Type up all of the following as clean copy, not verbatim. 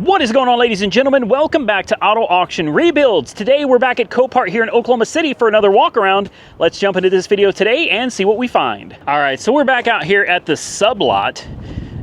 What is going on, ladies and gentlemen? Welcome back to Auto Auction Rebuilds. Today we're back at Copart here in Oklahoma City for another walk around. Let's jump into this video today and see what we find. All right, so we're back out here at the sublot,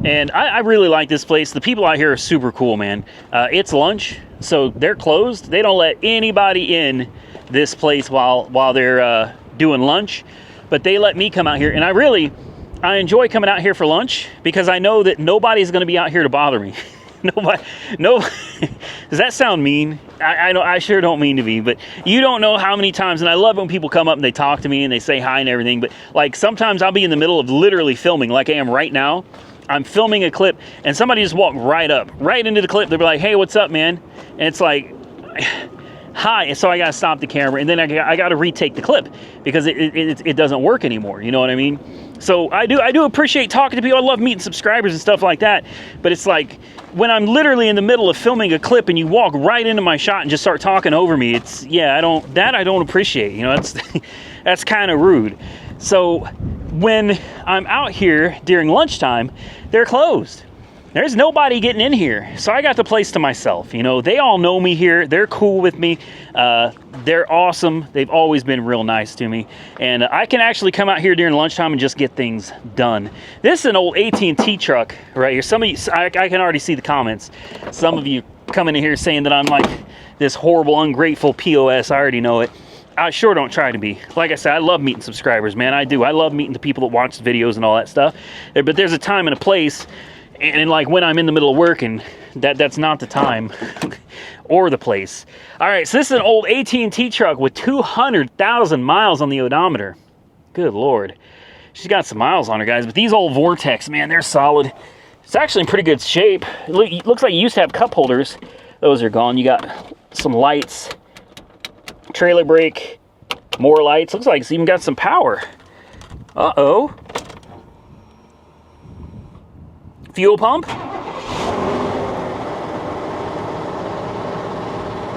and I really like this place. The people out here are super cool, man. It's lunch, so they're closed. They don't let anybody in this place while they're doing lunch, but they let me come out here, and I enjoy coming out here for lunch because I know that nobody's going to be out here to bother me. Nobody. Does that sound mean? I know I sure don't mean to be, but you don't know how many times, and I love when people come up and they talk to me and they say hi and everything, but like sometimes I'll be in the middle of literally filming like I am right now. I'm filming a clip and somebody just walked right into the clip. They'll be like, hey, what's up, man? And it's like, hi. And so I got to stop the camera and then I got to retake the clip because it doesn't work anymore. You know what I mean? So I do appreciate talking to people. I love meeting subscribers and stuff like that. But it's like when I'm literally in the middle of filming a clip and you walk right into my shot and just start talking over me, I don't appreciate. You know, that's kind of rude. So when I'm out here during lunchtime, they're closed. There's nobody getting in here. So I got the place to myself. You know, they all know me here. They're cool with me. They're awesome. They've always been real nice to me. And I can actually come out here during lunchtime and just get things done. This is an old AT&T truck right here. Some of you, I can already see the comments. Some of you coming in here saying that I'm like this horrible, ungrateful POS. I already know it. I sure don't try to be. Like I said, I love meeting subscribers, man. I do. I love meeting the people that watch the videos and all that stuff. But there's a time and a place. And like when I'm in the middle of work, and that's not the time or the place. All right, so this is an old AT&T truck with 200,000 miles on the odometer. Good Lord. She's got some miles on her, guys. But these old Vortex, man, they're solid. It's actually in pretty good shape. It looks like you used to have cup holders. Those are gone. You got some lights, trailer brake, more lights. Looks like it's even got some power. Uh-oh. Fuel pump?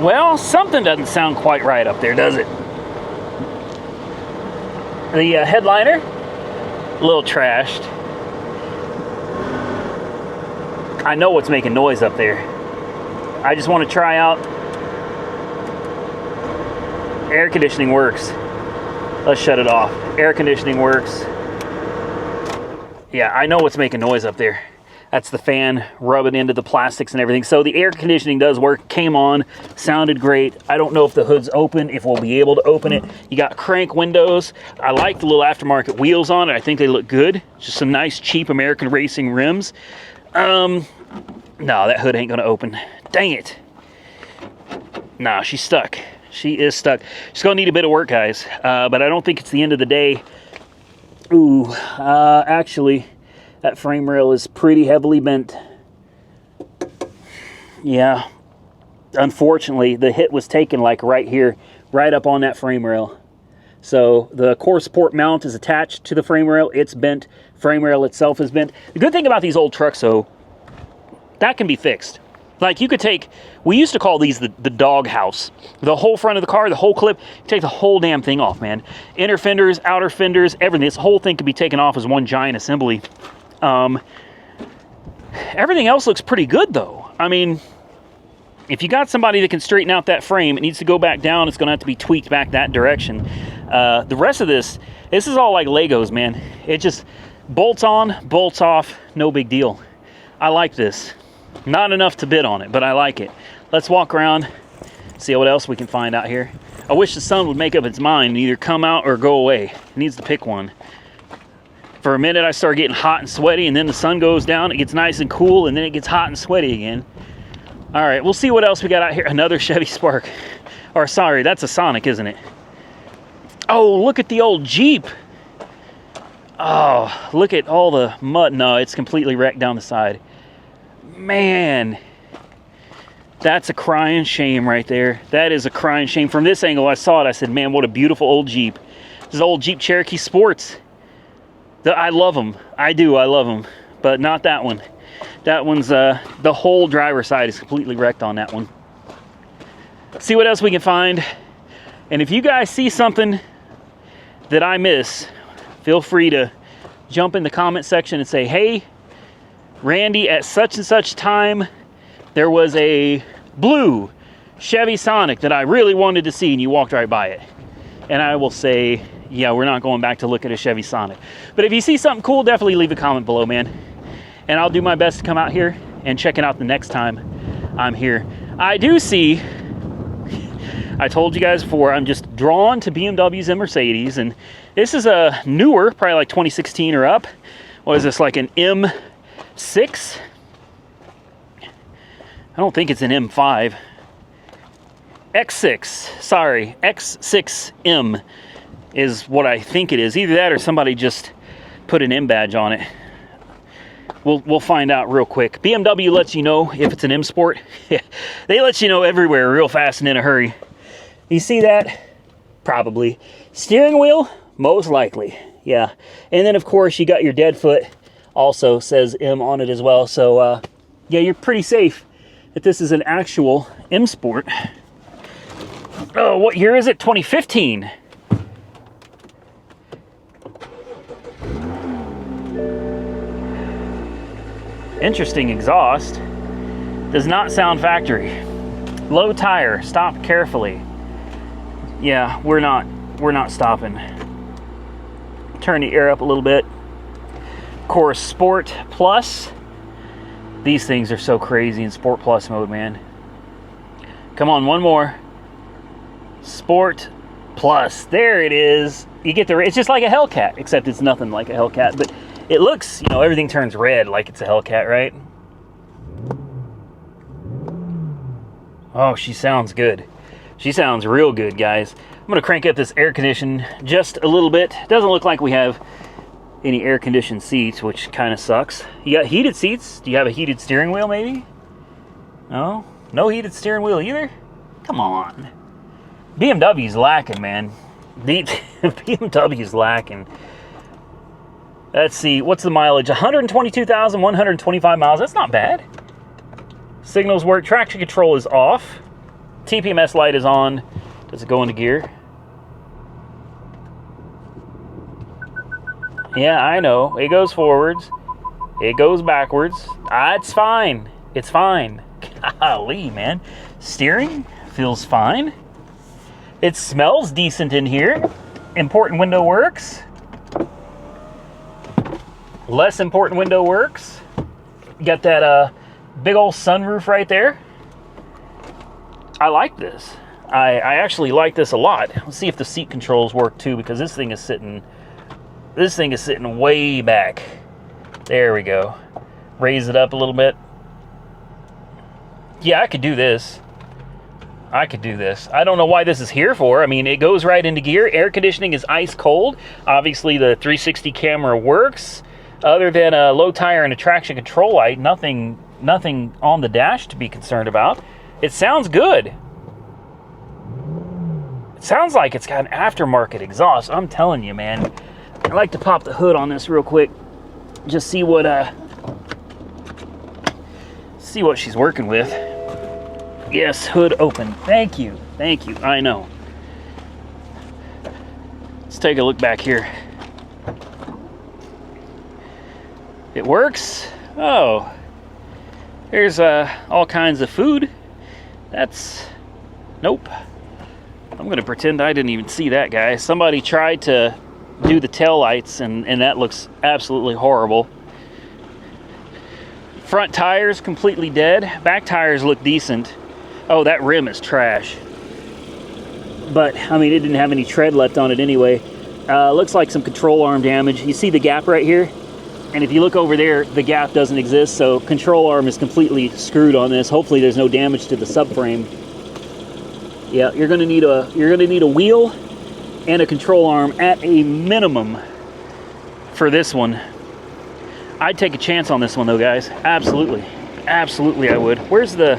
Well, something doesn't sound quite right up there, does it? The headliner, a little trashed. I know what's making noise up there. I just want to try out. Air conditioning works. Let's shut it off. Air conditioning works. Yeah, I know what's making noise up there. That's the fan rubbing into the plastics and everything. So the air conditioning does work, came on, sounded great. I don't know if the hood's open, if we'll be able to open it. You got crank windows. I like the little aftermarket wheels on it. I think they look good. Just some nice, cheap American racing rims. No, that hood ain't gonna open. Dang it. Nah, she's stuck. She is stuck. She's gonna need a bit of work, guys. But I don't think it's the end of the day. Ooh, actually, that frame rail is pretty heavily bent. Yeah. Unfortunately, the hit was taken like right here, right up on that frame rail. So the core support mount is attached to the frame rail. It's bent. Frame rail itself is bent. The good thing about these old trucks, though, that can be fixed. Like you could take, we used to call these the dog house. The whole front of the car, the whole clip, you take the whole damn thing off, man. Inner fenders, outer fenders, everything. This whole thing could be taken off as one giant assembly. Everything else looks pretty good, though. I mean, if you got somebody that can straighten out that frame, it needs to go back down. It's going to have to be tweaked back that direction. The rest of this is all like Legos, man. It just bolts on, bolts off, no big deal. I like this. Not enough to bid on it, but I like it. Let's walk around, see what else we can find out here. I wish the sun would make up its mind and either come out or go away. It needs to pick one. For a minute, I start getting hot and sweaty, and then the sun goes down. It gets nice and cool, and then it gets hot and sweaty again. All right, we'll see what else we got out here. Another Chevy Spark. Or sorry, that's a Sonic, isn't it? Oh, look at the old Jeep. Oh, look at all the mud. No, it's completely wrecked down the side. Man, that's a crying shame right there. That is a crying shame. From this angle, I saw it. I said, man, what a beautiful old Jeep. This is old Jeep Cherokee Sports. I love them. I do. I love them. But not that one. That one's, the whole driver's side is completely wrecked on that one. See what else we can find. And if you guys see something that I miss, feel free to jump in the comment section and say, hey, Randy, at such and such time, there was a blue Chevy Sonic that I really wanted to see, and you walked right by it. And I will say, yeah, we're not going back to look at a Chevy Sonic. But if you see something cool, definitely leave a comment below, man. And I'll do my best to come out here and check it out the next time I'm here. I do see, I told you guys before, I'm just drawn to BMWs and Mercedes, and this is a newer, probably like 2016 or up. What is this, like an M6? I don't think it's an M5. X6, sorry, X6M is what I think it is. Either that or somebody just put an M badge on it. We'll find out real quick. BMW lets you know if it's an M Sport. They let you know everywhere real fast and in a hurry. You see that? Probably. Steering wheel? Most likely. Yeah. And then, of course, you got your dead foot. Also says M on it as well. So, yeah, you're pretty safe that this is an actual M Sport. Oh, what year is it? 2015. Interesting exhaust. Does not sound factory. Low tire. Stop carefully. Yeah, we're not stopping. Turn the air up a little bit. Of course, Sport Plus. These things are so crazy in Sport Plus mode, man. Come on, one more. Sport Plus. There it is. You get the, it's just like a Hellcat, except it's nothing like a Hellcat, but it looks, you know, everything turns red like it's a Hellcat, right? Oh, she sounds good. She sounds real good, guys. I'm going to crank up this air condition just a little bit. Doesn't look like we have any air conditioned seats, which kind of sucks. You got heated seats? Do you have a heated steering wheel, maybe? No? No heated steering wheel either? Come on. BMW's lacking, man. BMW's lacking. Let's see, what's the mileage? 122,125 miles. That's not bad. Signals work. Traction control is off. TPMS light is on. Does it go into gear? Yeah, I know. It goes forwards. It goes backwards. It's fine. It's fine. Golly, man. Steering feels fine. It smells decent in here. Important window works. Less important window works. Got that big old sunroof right there. I like this. I actually like this a lot. Let's see if the seat controls work too, because this thing is sitting way back. There we go. Raise it up a little bit. Yeah, I could do this. I could do this. I don't know why this is here for. I mean, it goes right into gear. Air conditioning is ice cold. Obviously, the 360 camera works. Other than a low tire and a traction control light, nothing on the dash to be concerned about. It sounds good. It sounds like it's got an aftermarket exhaust. I'm telling you, man. I'd like to pop the hood on this real quick. Just see what she's working with. Yes, hood open. Thank you. Thank you. I know. Let's take a look back here. It works. Oh, there's all kinds of food. That's, nope. I'm gonna pretend I didn't even see that, guy. Somebody tried to do the tail lights, and that looks absolutely horrible. Front tires completely dead. Back tires look decent. Oh, that rim is trash. But I mean, it didn't have any tread left on it anyway. Looks like some control arm damage. You see the gap right here? And if you look over there, the gap doesn't exist, so control arm is completely screwed on this. Hopefully there's no damage to the subframe. Yeah, you're gonna need a wheel and a control arm at a minimum for this one. I'd take a chance on this one though, guys. Absolutely. Absolutely I would. Where's the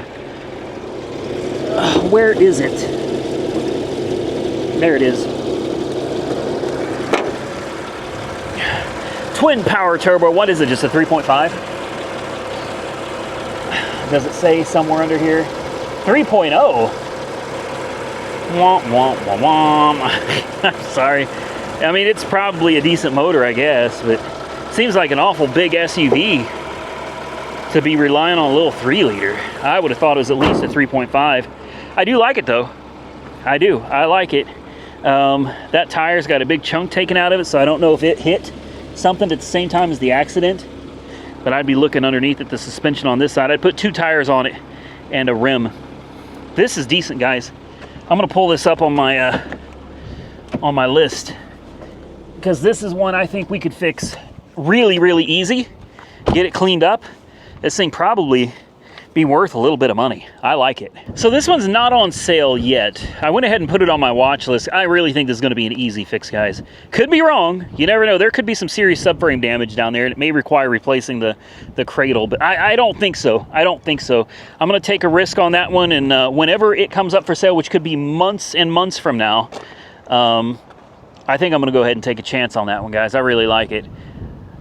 where is it? There it is. Twin power turbo. What is it? Just a 3.5? Does it say somewhere under here? 3.0. Womp, womp, womp, womp. I'm sorry. I mean, it's probably a decent motor, I guess, but it seems like an awful big SUV to be relying on a little 3-liter. I would have thought it was at least a 3.5. I do like it though. I do. I like it. That tire's got a big chunk taken out of it, so I don't know if it hit something at the same time as the accident. But I'd be looking underneath at the suspension on this side. I'd put 2 tires on it and a rim. This is decent, guys. I'm gonna pull this up on my list, because this is one I think we could fix really, really easy. Get it cleaned up. This thing probably be worth a little bit of money. I like it. So this one's not on sale yet. I went ahead and put it on my watch list. I really think this is gonna be an easy fix, guys. Could be wrong. You never know. There could be some serious subframe damage down there, and it may require replacing the cradle, but I don't think so. I don't think so. I'm gonna take a risk on that one, and whenever it comes up for sale, which could be months and months from now, I think I'm gonna go ahead and take a chance on that one, guys. I really like it.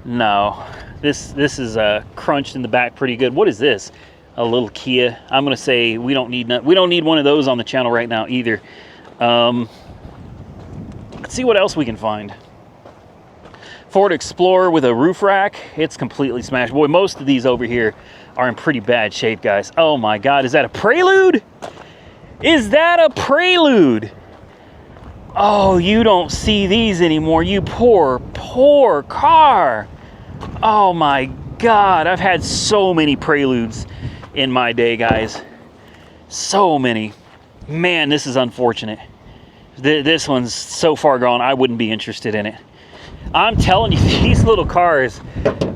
No, this is crunched in the back pretty good. What is this? A little Kia. I'm gonna say we don't need one of those on the channel right now either. Let's see what else we can find. Ford Explorer with a roof rack. It's completely smashed. Boy, most of these over here are in pretty bad shape, guys. Oh my God, is that a Prelude? Is that a Prelude? Oh, you don't see these anymore. You poor, poor car. Oh my God, I've had so many Preludes in my day, guys. So many. Man, this is unfortunate. This one's so far gone, I wouldn't be interested in it. I'm telling you, these little cars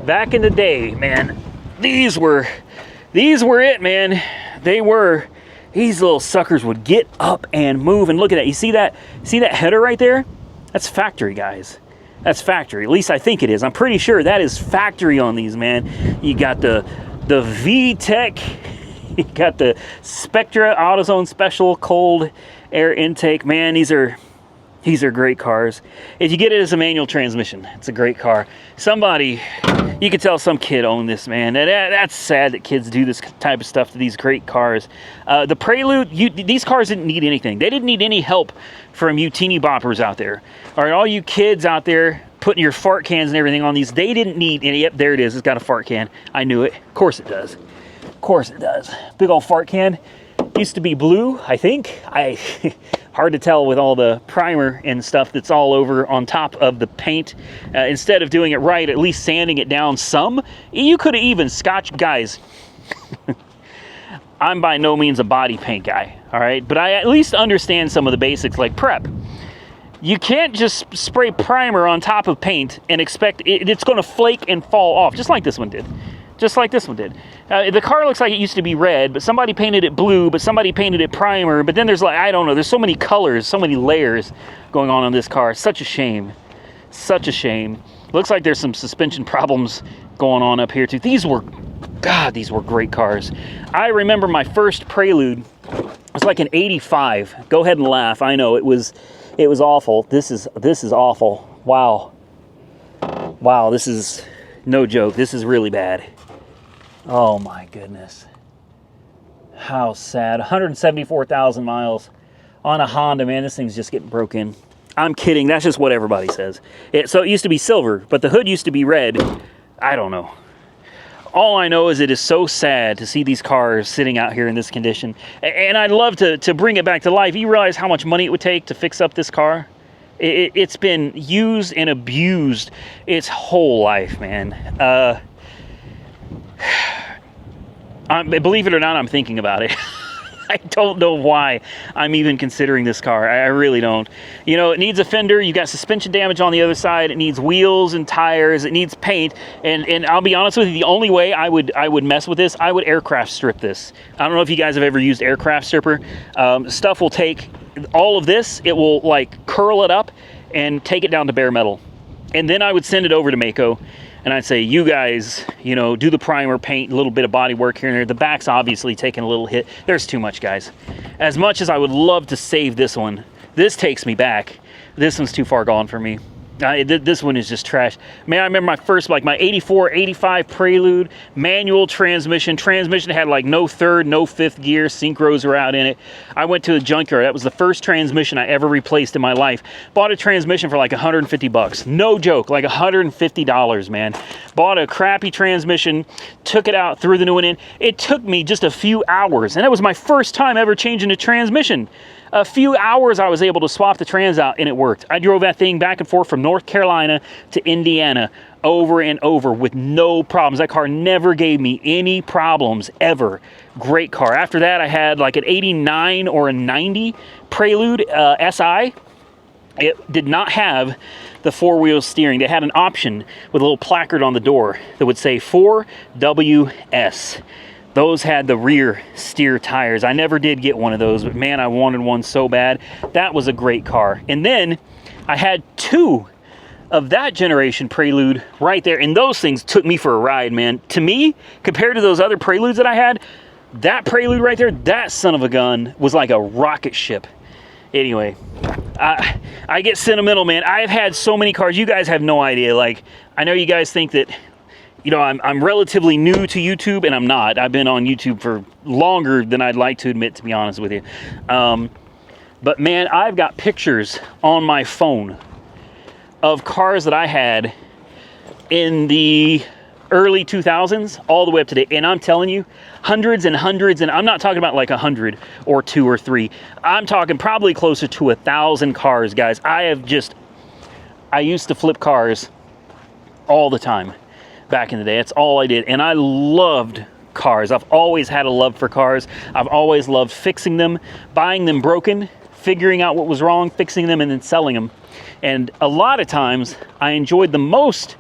back in the day, man, these were it, man. They were. These little suckers would get up and move. And look at that. You see that header right there? That's factory, guys. That's factory. At least I think it is. I'm pretty sure that is factory on these, man. You got the VTEC, you got the Spectra AutoZone Special cold air intake. Man, these are great cars. If you get it as a manual transmission, it's a great car. Somebody, you could tell some kid owned this, man. That's sad that kids do this type of stuff to these great cars. The Prelude, these cars didn't need anything. They didn't need any help from you teeny boppers out there. All right, all you kids out there putting your fart cans and everything on these, they didn't need any. Yep, there it is. It's got a fart can. I knew it. Of course it does. Of course it does. Big old fart can. Used to be blue, I think. Hard to tell with all the primer and stuff that's all over on top of the paint. Instead of doing it right, at least sanding it down some. You could have even guys. I'm by no means a body paint guy, all right? But I at least understand some of the basics like prep. You can't just spray primer on top of paint and expect it's going to flake and fall off, just like this one did. Just like this one did. The car looks like it used to be red, but somebody painted it blue, but somebody painted it primer, but then there's like, I don't know, there's so many colors, so many layers going on this car. Such a shame. Such a shame. Looks like there's some suspension problems going on up here too. These were great cars. I remember my first Prelude. It was like an 85. Go ahead and laugh. I know, it was awful. This is awful. Wow. Wow, this is no joke. This is really bad. Oh my goodness. How sad. 174,000 miles on a Honda, man. This thing's just getting broken. I'm kidding. That's just what everybody says. So it used to be silver, but the hood used to be red. I don't know. All I know is it is so sad to see these cars sitting out here in this condition. And I'd love to bring it back to life. You realize how much money it would take to fix up this car? It's been used and abused its whole life, man. Believe it or not, I'm thinking about it. I don't know why I'm even considering this car. I really don't. You know, it needs a fender. You got suspension damage on the other side. It needs wheels and tires. It needs paint. And I'll be honest with you, the only way I would mess with this, I would aircraft strip this. I don't know if you guys have ever used aircraft stripper. Stuff will take all of this. It will like curl it up and take it down to bare metal. And then I would send it over to Mako. And I'd say, you guys, you know, do the primer, paint, a little bit of body work here and there. The back's obviously taking a little hit. There's too much, guys. As much as I would love to save this one, this takes me back. This one's too far gone for me. This one is just trash. Man, I remember my first, like my 84, 85 Prelude, manual transmission. Transmission had like no third, no fifth gear. Synchros were out in it. I went to a junkyard. That was the first transmission I ever replaced in my life. Bought a transmission for like 150 bucks. No joke, like $150, man. Bought a crappy transmission, took it out, threw the new one in. It took me just a few hours, and it was my first time ever changing a transmission. A few hours I was able to swap the trans out and it worked. I drove that thing back and forth from North Carolina to Indiana over and over with no problems. That car never gave me any problems ever. Great car. After that I had like an 89 or a 90 Prelude SI. It did not have the four-wheel steering. They had an option with a little placard on the door that would say 4WS. Those had the rear steer tires. I never did get one of those, but man, I wanted one so bad. That was a great car. And then I had two of that generation Prelude right there, and those things took me for a ride, man. To me, compared to those other Preludes that I had, that Prelude right there, that son of a gun was like a rocket ship. Anyway, I get sentimental, man. I've had so many cars. You guys have no idea. Like, I know you guys think that, you know, I'm relatively new to YouTube, and I'm not. I've been on YouTube for longer than I'd like to admit, to be honest with you. But man, I've got pictures on my phone of cars that I had in the early 2000s all the way up to date. And I'm telling you, hundreds and hundreds, and I'm not talking about like 100 or 2 or 3. I'm talking probably closer to 1,000 cars, guys. I used to flip cars all the time. Back in the day, that's all I did, and I loved cars. I've always had a love for cars. I've always loved fixing them, buying them broken, figuring out what was wrong, fixing them, and then selling them. And a lot of times, I enjoyed the most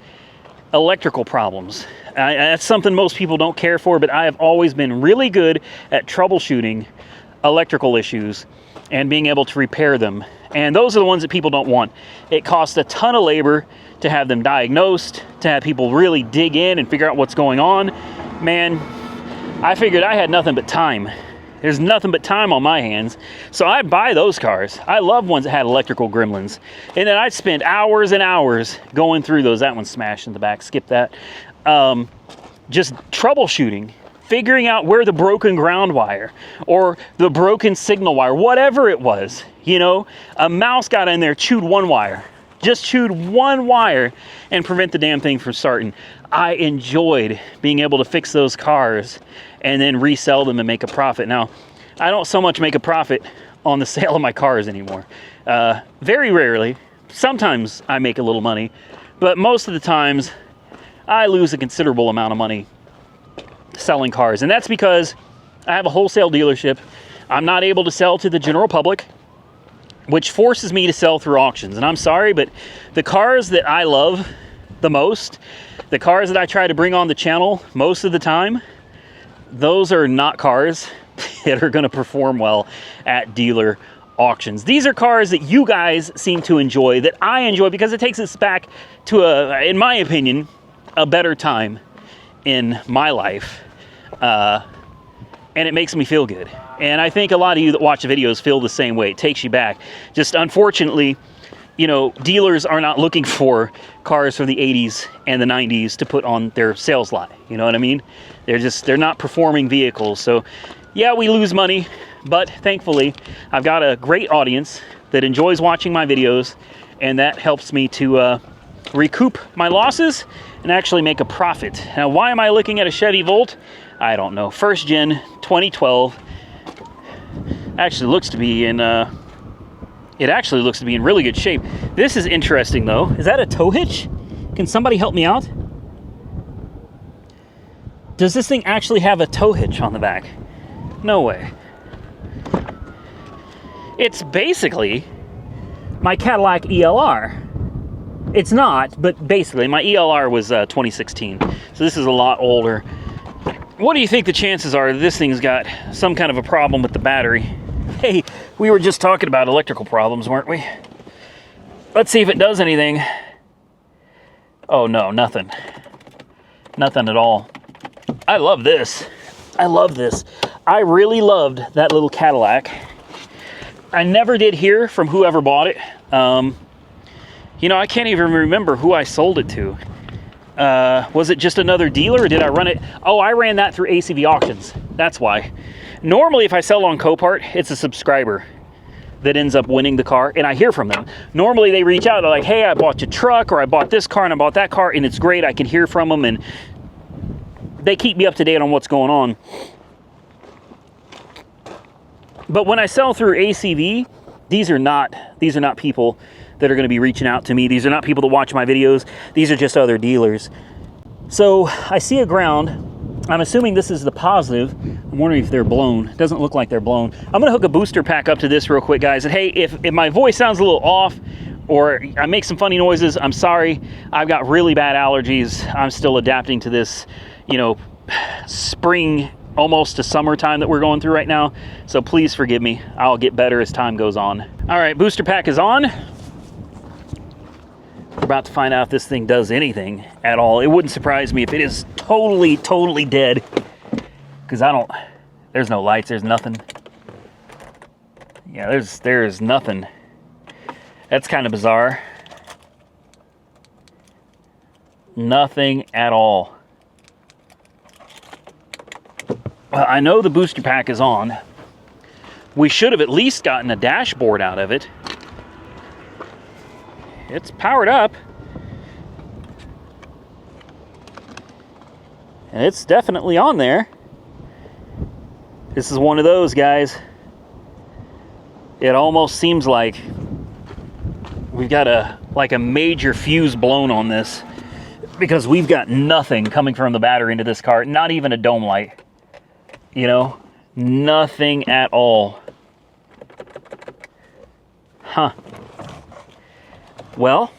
electrical problems. That's something most people don't care for, but I have always been really good at troubleshooting electrical issues and being able to repair them. And those are the ones that people don't want. It costs a ton of labor to have them diagnosed, to have people really dig in and figure out what's going on. Man, I figured I had nothing but time. There's nothing but time on my hands. So I'd buy those cars. I love ones that had electrical gremlins. And then I'd spend hours and hours going through those. That one's smashed in the back, skip that. Just troubleshooting, figuring out where the broken ground wire or the broken signal wire, whatever it was, you know, a mouse got in there, chewed one wire. Just chewed one wire and prevent the damn thing from starting. I enjoyed being able to fix those cars and then resell them and make a profit. Now, I don't so much make a profit on the sale of my cars anymore. Very rarely. Sometimes I make a little money, but most of the times I lose a considerable amount of money selling cars. And that's because I have a wholesale dealership. I'm not able to sell to the general public, which forces me to sell through auctions. And I'm sorry, but the cars that I love the most, the cars that I try to bring on the channel most of the time, those are not cars that are gonna perform well at dealer auctions. These are cars that you guys seem to enjoy, that I enjoy, because it takes us back to in my opinion, a better time in my life. And it makes me feel good. And I think a lot of you that watch the videos feel the same way. It takes you back. Just unfortunately, you know, dealers are not looking for cars from the 80s and the 90s to put on their sales lot. You know what I mean? They're not performing vehicles. So yeah, we lose money, but thankfully I've got a great audience that enjoys watching my videos, and that helps me to recoup my losses and actually make a profit. Now, why am I looking at a Chevy Volt? I don't know. First gen, 2012. Actually looks to be in it actually looks to be in really good shape. This is interesting though. Is that a tow hitch? Can somebody help me out? Does this thing actually have a tow hitch on the back? No way. It's basically my Cadillac ELR. It's not, but basically my ELR was 2016. So this is a lot older. What do you think the chances are that this thing's got some kind of a problem with the battery? Hey, we were just talking about electrical problems, weren't we? Let's see if it does anything. Oh no, nothing. Nothing at all. I love this. I love this. I really loved that little Cadillac. I never did hear from whoever bought it. You know, I can't even remember who I sold it to. Was it just another dealer, or did I run it? Oh, I ran that through ACV Auctions. That's why. Normally, if I sell on Copart, it's a subscriber that ends up winning the car, and I hear from them. Normally, they reach out, they're like, hey, I bought your truck, or I bought this car, and I bought that car, and it's great. I can hear from them, and they keep me up to date on what's going on. But when I sell through ACV, these are not people that are going to be reaching out to me. These are not people that watch my videos. These are just other dealers. So I see a ground. I'm assuming this is the positive. I'm wondering if they're blown. It doesn't look like they're blown. I'm going to hook a booster pack up to this real quick, guys. And hey, if my voice sounds a little off or I make some funny noises, I'm sorry. I've got really bad allergies. I'm still adapting to this, you know, spring almost to summertime that we're going through right now. So please forgive me. I'll get better as time goes on. All right, booster pack is on. We're about to find out if this thing does anything at all. It wouldn't surprise me if it is totally dead. Because there's no lights, there's nothing. Yeah, there's nothing. That's kind of bizarre. Nothing at all. Well, I know the booster pack is on. We should have at least gotten a dashboard out of it. It's powered up. And it's definitely on there. This is one of those, guys. It almost seems like we've got a major fuse blown on this, because we've got nothing coming from the battery into this car, not even a dome light. You know, nothing at all. Huh. Well,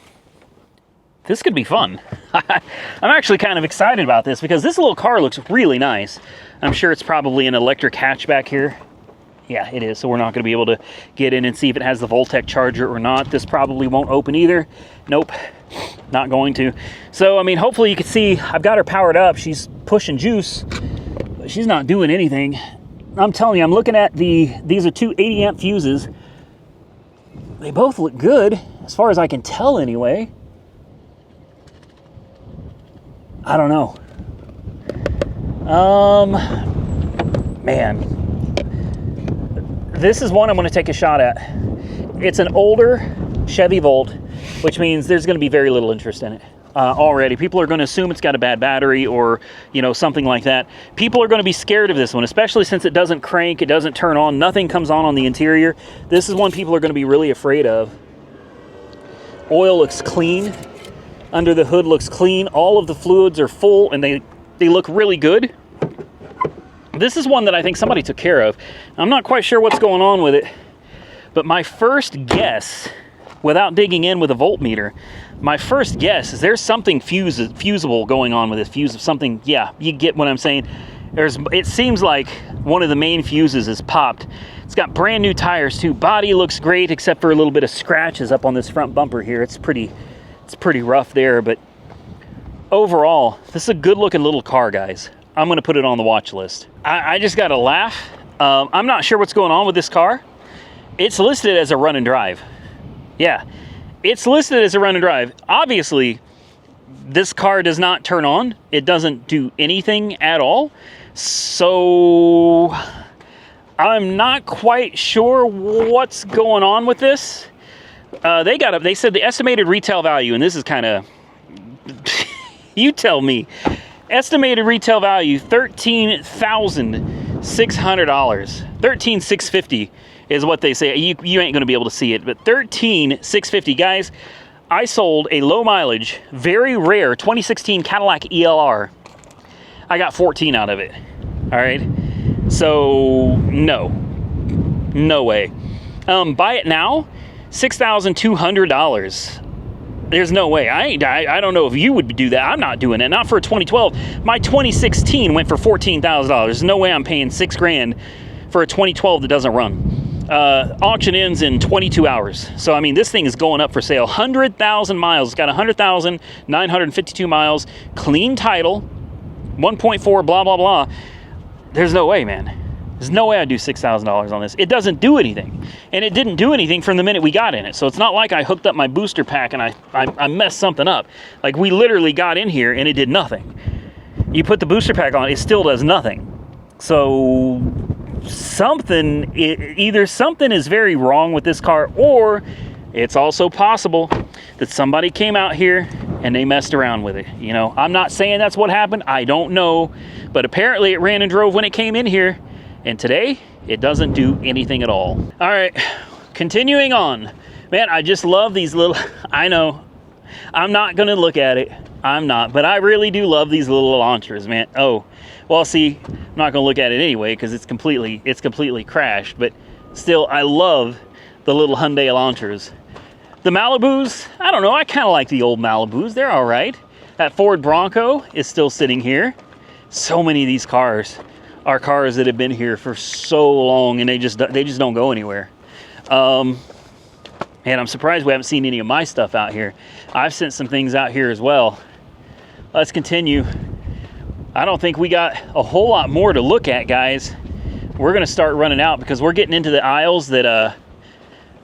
this could be fun. I'm actually kind of excited about this because this little car looks really nice. I'm sure it's probably an electric hatchback here. Yeah, it is. So we're not going to be able to get in and see if it has the Voltec charger or not. This probably won't open either. Nope, not going to. So, I mean, hopefully you can see I've got her powered up. She's pushing juice, but she's not doing anything. I'm telling you, I'm looking at these are two 80 amp fuses. They both look good, as far as I can tell anyway. I don't know. Man. This is one I'm going to take a shot at. It's an older Chevy Volt, which means there's going to be very little interest in it already. People are going to assume it's got a bad battery or, you know, something like that. People are going to be scared of this one, especially since it doesn't crank, it doesn't turn on, nothing comes on the interior. This is one people are going to be really afraid of. Oil looks clean. Under the hood looks clean. All of the fluids are full and they look really good. This is one that I think somebody took care of. I'm not quite sure what's going on with it, but my first guess, without digging in with a voltmeter, my first guess is there's something fusible going on with this fuse of something. Yeah, you get what I'm saying. It seems like one of the main fuses is popped. It's got brand new tires too. Body looks great except for a little bit of scratches up on this front bumper here. It's pretty rough there, but overall, this is a good looking little car, guys. I'm going to put it on the watch list. I just got to laugh. I'm not sure what's going on with this car. It's listed as a run and drive. Yeah, it's listed as a run and drive. Obviously, this car does not turn on. It doesn't do anything at all. So I'm not quite sure what's going on with this. They said the estimated retail value, and this is kind of, you tell me. Estimated retail value, $13,600. $13,650 is what they say. You ain't going to be able to see it, but $13,650. Guys, I sold a low mileage, very rare 2016 Cadillac ELR. I got 14 out of it. All right. So no way. Buy it now, $6,200. There's no way. I don't know if you would do that. I'm not doing it. Not for a 2012. My 2016 went for $14,000. There's no way I'm paying $6,000 for a 2012 that doesn't run. Auction ends in 22 hours. So, I mean, this thing is going up for sale. 100,000 miles. It's got 100,952 miles. Clean title. 1.4, blah, blah, blah. There's no way, man. There's no way I'd do $6,000 on this. It doesn't do anything. And it didn't do anything from the minute we got in it. So it's not like I hooked up my booster pack and I messed something up. Like, we literally got in here and it did nothing. You put the booster pack on, it still does nothing. So either something is very wrong with this car, or it's also possible that somebody came out here and they messed around with it. You know, I'm not saying that's what happened. I don't know. But apparently it ran and drove when it came in here. And today, it doesn't do anything at all. All right, continuing on. Man, I just love these little, I know, I'm not gonna look at it. I'm not, but I really do love these little launchers, man. Oh, well, see, I'm not gonna look at it anyway because it's completely crashed, but still, I love the little Hyundai launchers. The Malibus, I don't know, I kind of like the old Malibus. They're all right. That Ford Bronco is still sitting here. So many of these cars are cars that have been here for so long and they just don't go anywhere. And I'm surprised we haven't seen any of my stuff out here. I've sent some things out here as well. Let's continue. I don't think we got a whole lot more to look at, guys. We're gonna start running out because we're getting into the aisles that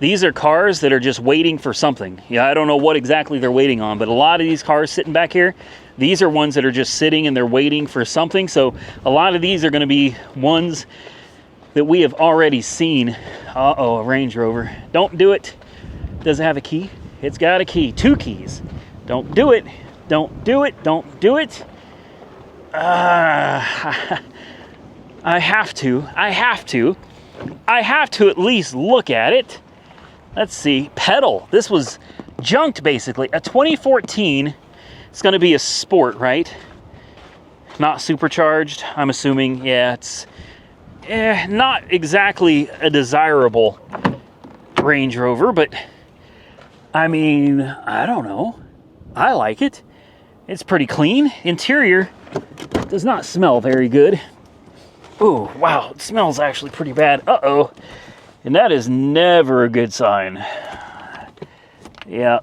these are cars that are just waiting for something. Yeah, I don't know what exactly they're waiting on, but a lot of these cars sitting back here, these are ones that are just sitting and they're waiting for something. So a lot of these are going to be ones that we have already seen. Uh-oh, a Range Rover. Don't do it. Does it have a key? It's got a key. 2 keys. Don't do it. Don't do it. Don't do it. I have to at least look at it. Let's see. Pedal. This was junked, basically. A 2014. It's going to be a sport, right? Not supercharged, I'm assuming. Yeah, it's not exactly a desirable Range Rover, but I mean, I don't know. I like it. It's pretty clean. Interior does not smell very good. Ooh, wow, it smells actually pretty bad. Uh-oh. And that is never a good sign. Yeah,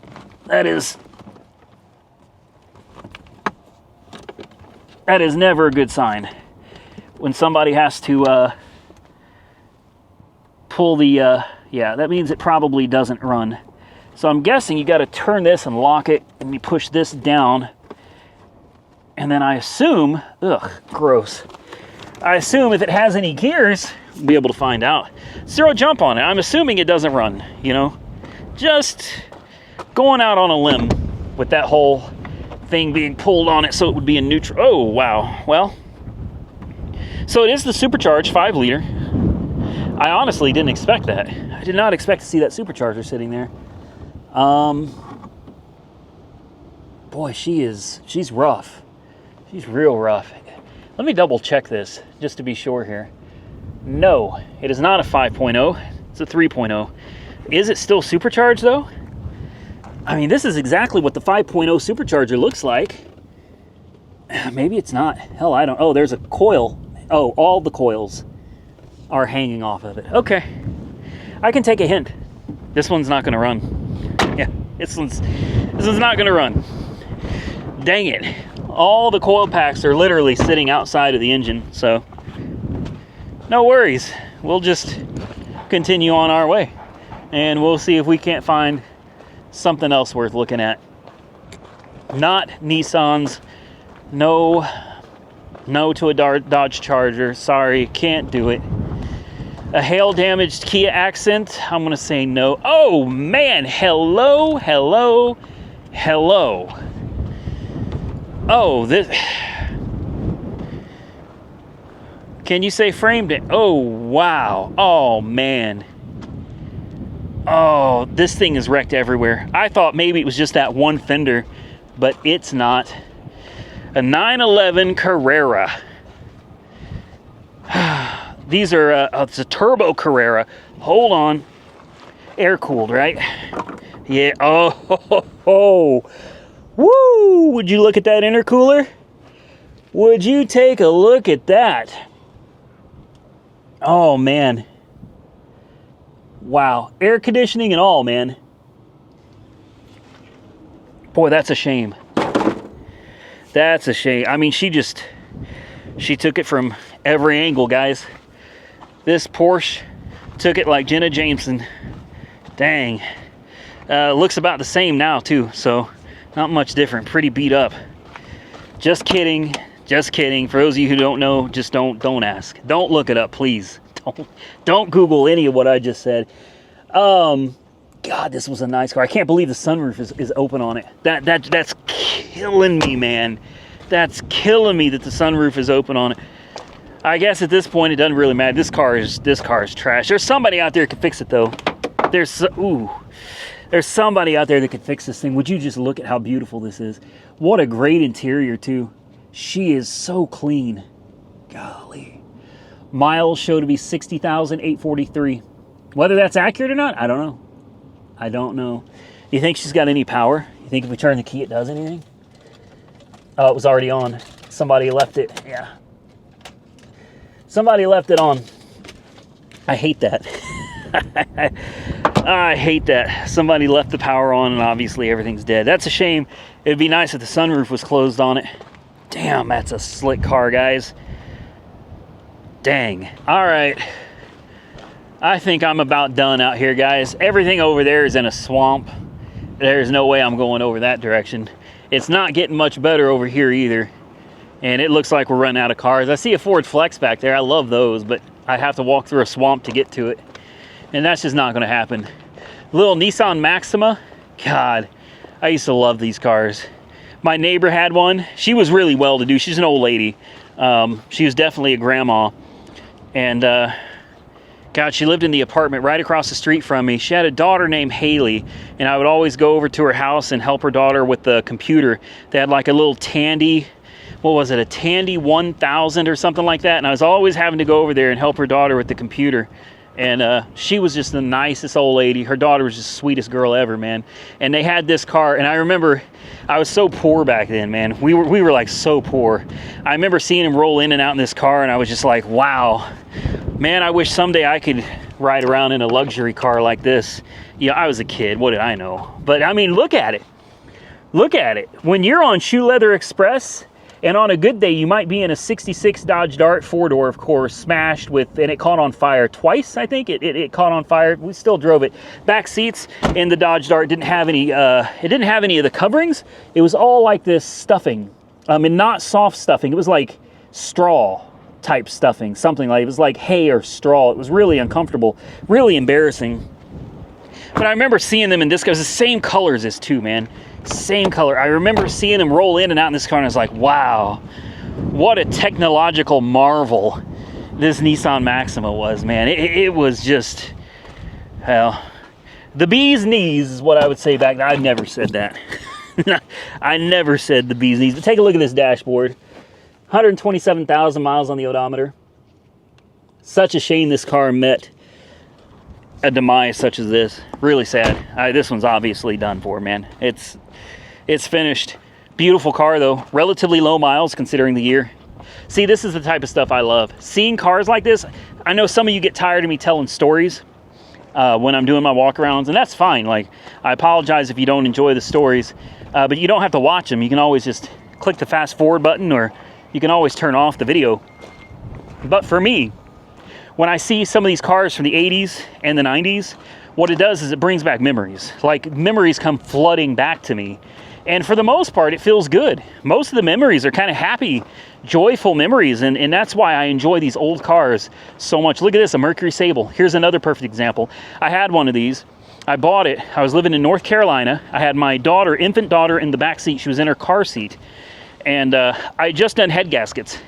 that is never a good sign. When somebody has to pull the, yeah, that means it probably doesn't run. So I'm guessing you got to turn this and lock it, and you push this down. And then I assume, ugh, gross. I assume if it has any gears, we'll be able to find out. Zero jump on it. I'm assuming it doesn't run, you know? Just going out on a limb with that whole thing being pulled on it so it would be in neutral. Oh, wow. Well, so it is the supercharged 5-liter. I honestly didn't expect that. I did not expect to see that supercharger sitting there. Boy, she's rough. She's real rough. Let me double check this just to be sure here. No, it is not a 5.0. It's a 3.0. Is it still supercharged though? I mean, this is exactly what the 5.0 supercharger looks like. Maybe it's not. Hell, I don't. Oh, there's a coil. Oh, all the coils are hanging off of it. Okay. I can take a hint. This one's not going to run. Yeah, this one's not going to run. Dang it. All the coil packs are literally sitting outside of the engine, so no worries. We'll just continue on our way, and we'll see if we can't find something else worth looking at. Not Nissans. No to a Dodge Charger. Sorry, can't do it. A hail-damaged Kia Accent. I'm going to say no. Oh, man. Hello. Oh, this... Can you say framed it? Oh, wow. Oh, man. Oh, this thing is wrecked everywhere. I thought maybe it was just that one fender, but it's not. A 911 Carrera. These are, it's a turbo Carrera. Hold on. Air-cooled, right? Yeah. Oh. Woo! Would you look at that intercooler? Would you take a look at that? Oh, man. Wow. Air conditioning and all, man. Boy, that's a shame. That's a shame. I mean, she took it from every angle, guys. This Porsche took it like Jenna Jameson. Dang. Looks about the same now too, so not much different. Pretty beat up. Just kidding. Just kidding. For those of you who don't know, just don't ask. Don't look it up, please. Don't Google any of what I just said. God, this was a nice car. I can't believe the sunroof is open on it. That's killing me, man. That's killing me that the sunroof is open on it. I guess at this point it doesn't really matter. This car is trash. There's somebody out there who can fix it though. There's somebody out there that could fix this thing. Would you just look at how beautiful this is? What a great interior too. She is so clean. Golly. Miles show to be 60,843. Whether that's accurate or not, I don't know. I don't know. You think she's got any power? You think if we turn the key it does anything? Oh, it was already on. Somebody left it. Yeah. Somebody left it on. I hate that. I hate that. Somebody left the power on and obviously everything's dead. That's a shame. It'd be nice if the sunroof was closed on it. Damn, that's a slick car, guys. Dang. All right. I think I'm about done out here, guys. Everything over there is in a swamp. There's no way I'm going over that direction. It's not getting much better over here either. And it looks like we're running out of cars. I see a Ford Flex back there. I love those, but I have to walk through a swamp to get to it. And that's just not going to happen. Little Nissan Maxima. God, I used to love these cars. My neighbor had one. She was really well-to-do. She's an old lady. She was definitely a grandma. And God, she lived in the apartment right across the street from me. She had a daughter named Haley, and I would always go over to her house and help her daughter with the computer. They had like a little Tandy, what was it, a Tandy 1000 or something like that, and I was always having to go over there and help her daughter with the computer. And she was just the nicest old lady. Her daughter was just the sweetest girl ever, man. And they had this car, and I remember I was so poor back then, man. We were like so poor. I remember seeing him roll in and out in this car, and I was just like, wow. Man, I wish someday I could ride around in a luxury car like this. Yeah, I was a kid. What did I know? But, I mean, look at it. Look at it. When you're on Shoe Leather Express, and on a good day, you might be in a 66 Dodge Dart, four-door, of course, smashed with, and it caught on fire twice, I think. It caught on fire. We still drove it. Back seats in the Dodge Dart didn't have any, it didn't have any of the coverings. It was all like this stuffing, and not soft stuffing. It was like straw type stuffing, something like, it was like hay or straw. It was really uncomfortable, really embarrassing. But I remember seeing them in this car. It was the same colors as two, man. Same color. I remember seeing them roll in and out in this car, and I was like, wow, what a technological marvel this Nissan Maxima was, man. It was just, hell, the bee's knees is what I would say back then. I never said that. I never said the bee's knees. But take a look at this dashboard. 127,000 miles on the odometer. Such a shame this car met a demise such as this. Really sad. This one's obviously done for, man. It's finished. Beautiful car though. Relatively low miles considering the year. See, this is the type of stuff I love. Seeing cars like this. I know some of you get tired of me telling stories when I'm doing my walkarounds, and that's fine. Like, I apologize if you don't enjoy the stories, but you don't have to watch them. You can always just click the fast forward button, or you can always turn off the video. But for me, when I see some of these cars from the 80s and the 90s, what it does is it brings back memories. Like, memories come flooding back to me. And for the most part, it feels good. Most of the memories are kind of happy, joyful memories. And that's why I enjoy these old cars so much. Look at this, a Mercury Sable. Here's another perfect example. I had one of these. I bought it. I was living in North Carolina. I had my daughter, infant daughter, in the back seat. She was in her car seat. And I just done head gaskets.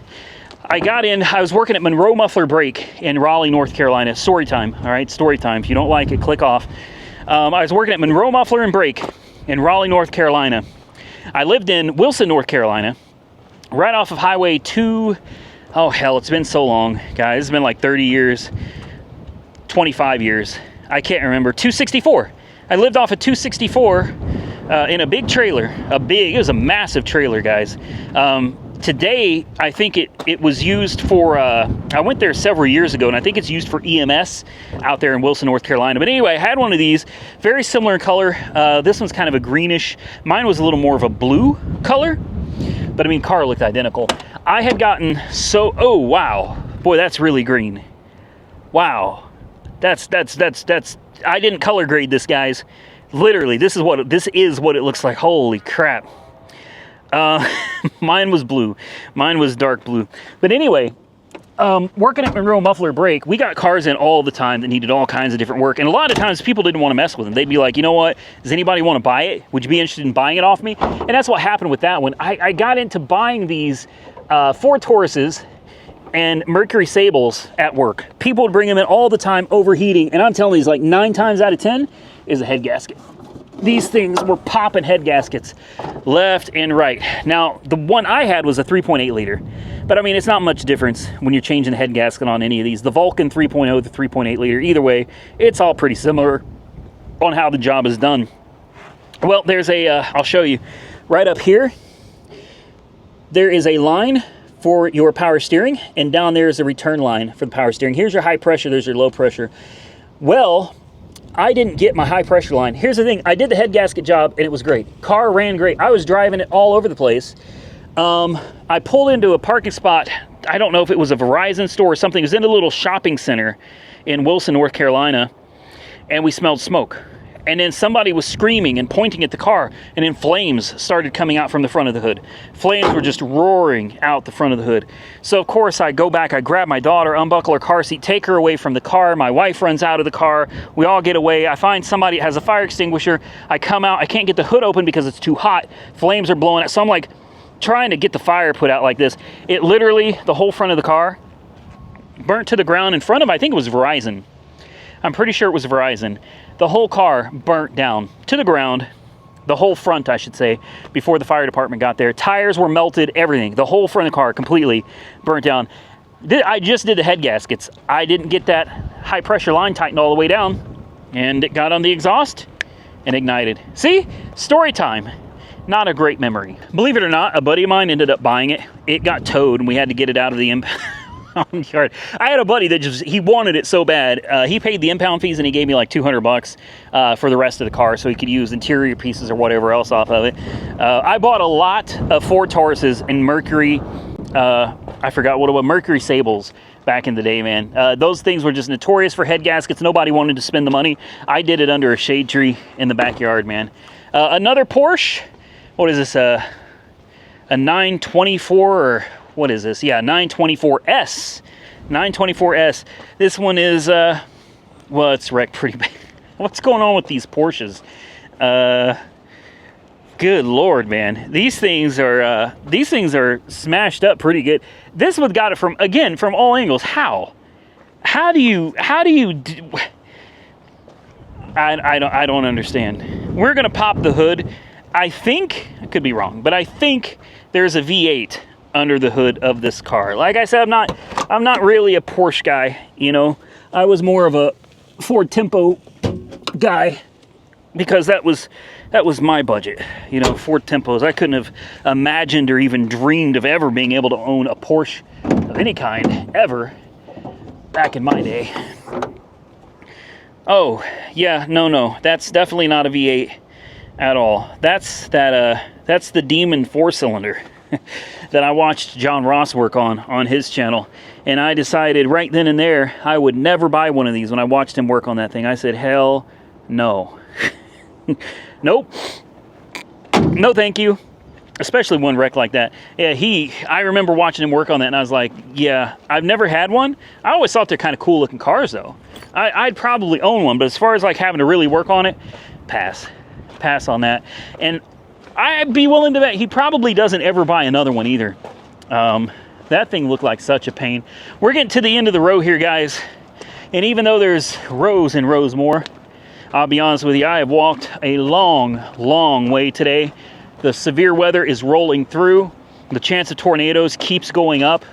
I got in, I was working at Monroe Muffler Brake in Raleigh, North Carolina. Story time, all right, story time. If you don't like it, click off. I was working at Monroe Muffler and Brake in Raleigh, North Carolina. I lived in Wilson, North Carolina, right off of Highway 2. Oh, hell, it's been so long, guys. It's been like 30 years, 25 years. I can't remember. 264. I lived off of 264 in a big trailer. It was a massive trailer, guys. Today, I think it was used for, I went there several years ago, and I think it's used for EMS out there in Wilson, North Carolina. But anyway, I had one of these, very similar in color. This one's kind of a greenish. Mine was a little more of a blue color, but I mean, car looked identical. I had gotten oh, wow. Boy, that's really green. Wow. That's, I didn't color grade this, guys. Literally, this is what it looks like. Holy crap. Mine was blue. Mine was dark blue. But anyway, working at Monroe Muffler Brake, we got cars in all the time that needed all kinds of different work. And a lot of times people didn't want to mess with them. They'd be like, you know what? Does anybody want to buy it? Would you be interested in buying it off me? And that's what happened with that one. I got into buying these Ford Tauruses and Mercury Sables at work. People would bring them in all the time, overheating. And I'm telling you, like 9 times out of 10 is a head gasket. These things were popping head gaskets left and right. Now, the one I had was a 3.8 liter. But I mean, it's not much difference when you're changing the head gasket on any of these. The Vulcan 3.0, the 3.8 liter, either way, it's all pretty similar on how the job is done. Well, there's a, I'll show you. Right up here, there is a line for your power steering, and down there is a return line for the power steering. Here's your high pressure, there's your low pressure. Well, I didn't get my high pressure line. Here's the thing, I did the head gasket job and it was great. Car ran great. I was driving it all over the place. I pulled into a parking spot. I don't know if it was a Verizon store or something. It was in a little shopping center in Wilson, North Carolina, and we smelled smoke. And then somebody was screaming and pointing at the car, and then flames started coming out from the front of the hood. Flames were just roaring out the front of the hood. So of course I go back, I grab my daughter, unbuckle her car seat, take her away from the car. My wife runs out of the car. We all get away. I find somebody that has a fire extinguisher. I come out, I can't get the hood open because it's too hot. Flames are blowing out. So I'm like trying to get the fire put out like this. It literally, the whole front of the car burnt to the ground in front of, I think it was Verizon. I'm pretty sure it was Verizon. The whole car burnt down to the ground, the whole front, I should say, before the fire department got there. Tires were melted, everything. The whole front of the car completely burnt down. I just did the head gaskets. I didn't get that high pressure line tightened all the way down, and it got on the exhaust and ignited. See? Story time. Not a great memory. Believe it or not, a buddy of mine ended up buying it. It got towed, and we had to get it out of the impound yard. I had a buddy that he wanted it so bad. He paid the impound fees, and he gave me like $200 for the rest of the car, so he could use interior pieces or whatever else off of it. I bought a lot of Ford Tauruses and Mercury, I forgot what it was, Mercury Sables back in the day, man. Those things were just notorious for head gaskets. Nobody wanted to spend the money. I did it under a shade tree in the backyard, man. Another Porsche. What is this? A 924 or what is this? Yeah, 924S. 924S. This one is, well, it's wrecked pretty bad. What's going on with these Porsches? Good Lord, man. These things are smashed up pretty good. This one got it from, again, from all angles. How? How do you do? I don't understand. We're gonna pop the hood. I think, I could be wrong, but I think there's a V8 under the hood of this car. Like I said, I'm not really a Porsche guy, you know. I was more of a Ford Tempo guy because that was my budget, you know, Ford Tempos. I couldn't have imagined or even dreamed of ever being able to own a Porsche of any kind ever back in my day. Oh, yeah, no, that's definitely not a V8 at all. That's the Demon 4-cylinder that I watched John Ross work on his channel, and I decided right then and there I would never buy one of these. When I watched him work on that thing, I said, hell no. Nope, no thank you, especially one wreck like that. Yeah, I remember watching him work on that, and I was like, yeah, I've never had one. I always thought they're kind of cool looking cars though. I'd probably own one, but as far as like having to really work on it, pass on that. And I'd be willing to bet he probably doesn't ever buy another one either. That thing looked like such a pain. We're getting to the end of the row here, guys, and even though there's rows and rows more, I'll be honest with you, I have walked a long way today. The severe weather is rolling through. The chance of tornadoes keeps going up,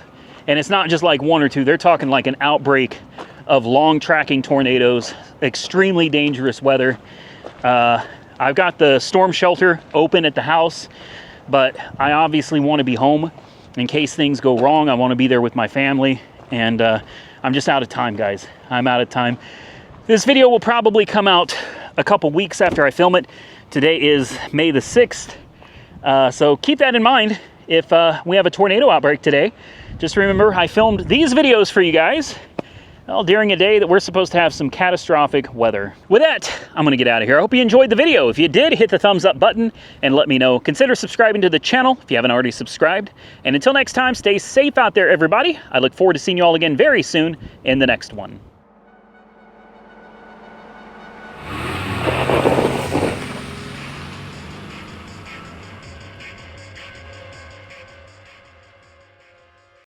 and it's not just like one or two. They're talking like an outbreak of long tracking tornadoes, extremely dangerous weather. I've got the storm shelter open at the house, but I obviously want to be home in case things go wrong. I want to be there with my family, and I'm just out of time, guys. I'm out of time. This video will probably come out a couple weeks after I film it. Today is May the 6th, so keep that in mind if we have a tornado outbreak today. Just remember, I filmed these videos for you guys well, during a day that we're supposed to have some catastrophic weather. With that, I'm gonna get out of here. I hope you enjoyed the video. If you did, hit the thumbs up button and let me know. Consider subscribing to the channel if you haven't already subscribed. And until next time, stay safe out there, everybody. I look forward to seeing you all again very soon in the next one.